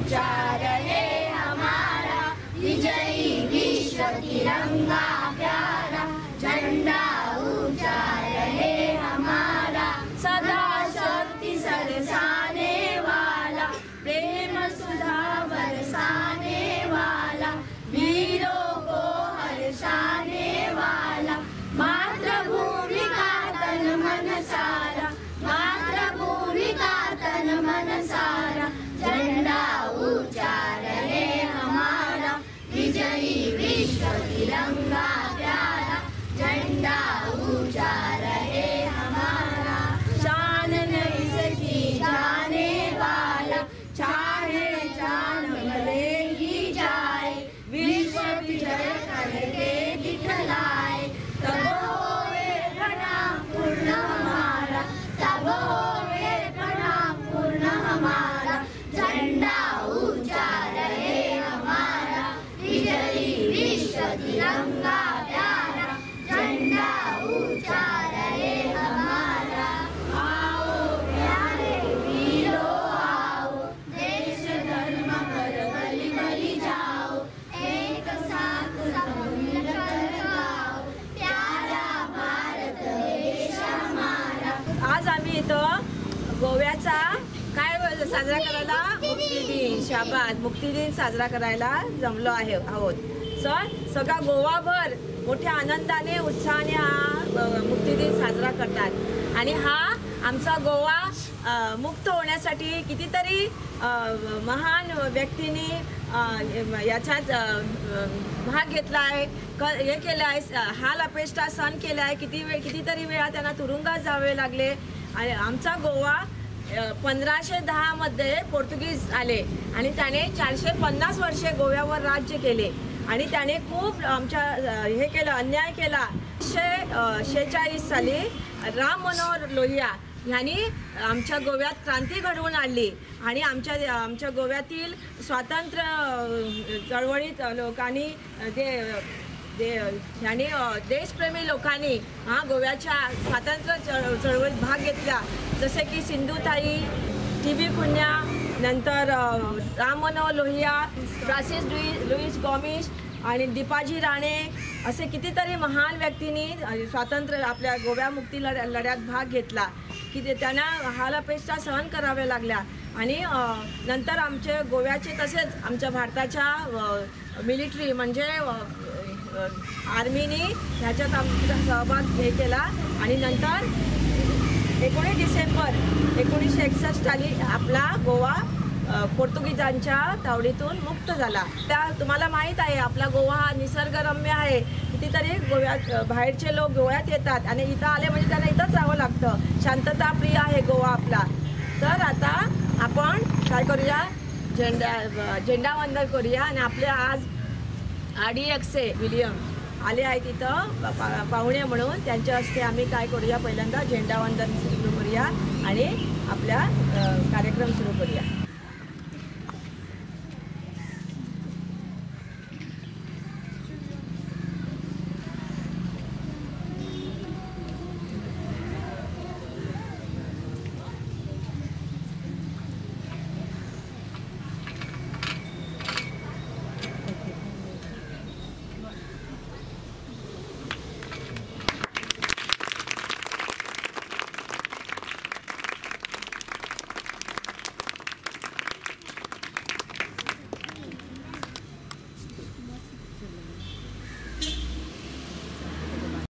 ऊंचा रहे हमारा विजयी विश्व तिरंगा प्यारा, झंडा ऊंचा रहे हमारा सदा शक्ति सरसाने वाला, प्रेम सुधा बरसाने वाला, वीरों को हर्षाने वाला, मातृभूमि का तन मन सारा, मातृभूमि का तन मन सारा, झंडा ऊंचा रहे हमारा विजयी विश्व तिरंगा प्यारा, झंडा ऊंचा रहे हमारा। शान नहीं सकी जाने वाला, चाहे जान भले ही जाए, विश्व विजय करके दिखलाए, तब होवे प्रणाम पूर्ण हमारा, तब होवे प्रणाम पूर्ण हमारा, झंडा ऊंचा रहे हमारा विजयी विश्व तिरंगा प्यारा, झंडा ऊंचा रहे हमारा। आओ प्यारे वीरों आओ, देश धर्म पर बलि बलि जाओ, एक साथ सब मिलकर गाओ, प्यारा भारत देश हमारा। आज आम्ही इथं गोव्याचा काय साजरा करायला मुक्ती दिन, शाबाद मुक्ती दिन साजरा करायला जमलो आहोत। सगळा गोवाभर मोठ्या आनंदाने उत्साहाने हा मुक्ती दिन साजरा करतात आणि हा आमचा गोवा मुक्त होण्यासाठी कितीतरी महान व्यक्तींनी याच्यात भाग घेतला आहे, हे केलं आहे, हाल अपेष्टा सहन केला आहे, कितीतरी वेळा त्यांना तुरुंगात जावे लागले आणि आमचा गोवा 1510 मध्ये पोर्तुगीज आले आणि त्याने 450 वर्षे गोव्यावर राज्य केले आणि त्याने खूप आमच्या हे केलं, अन्याय केला। 1946 साली राम मनोहर लोहिया यांनी आमच्या गोव्यात क्रांती घडवून आणली आणि आमच्या गोव्यातील स्वातंत्र्य चळवळीत लोकांनी यांनी देशप्रेमी लोकांनी गोव्याच्या स्वातंत्र्य चळवळीत भाग घेतला, जसे की सिंधुताई, टी.बी. कुन्या, नंतर राम मनोहर लोहिया, फ्रान्सिस लुईस गॉमिश आणि दीपाजी राणे असे कितीतरी महान व्यक्तींनी स्वातंत्र्य आपल्या गोव्या मुक्ती लढ्यात भाग घेतला की त्यांना हाल अपेष्टा सहन कराव्या लागल्या आणि नंतर आमचे गोव्याचे तसेच आमच्या भारताच्या मिलिटरी म्हणजे आर्मीनी ह्याच्यात आमचा सहभाग केला आणि नंतर 19 डिसेंबर 1961 साली आपला गोवा पोर्तुगीजांच्या तावडीतून मुक्त झाला। तुम्हाला माहीत आहे आपला गोवा हा निसर्गरम्य आहे, कितीतरी गोव्यात बाहेरचे लोक गोव्यात येतात आणि इथं आले म्हणजे त्यांना इथंच राहावं लागतं, शांतताप्रिय आहे गोवा आपला। तर आता आपण काय करूया, झेंडावंदन करूया आणि आपले आज आरडीएक्सचे विलियम आले आहेत इथं पाहुणे म्हणून, त्यांच्या हस्ते आम्ही काय करूया, पहिल्यांदा झेंडावंदन सुरू करूया आणि आपला कार्यक्रम सुरू करूया।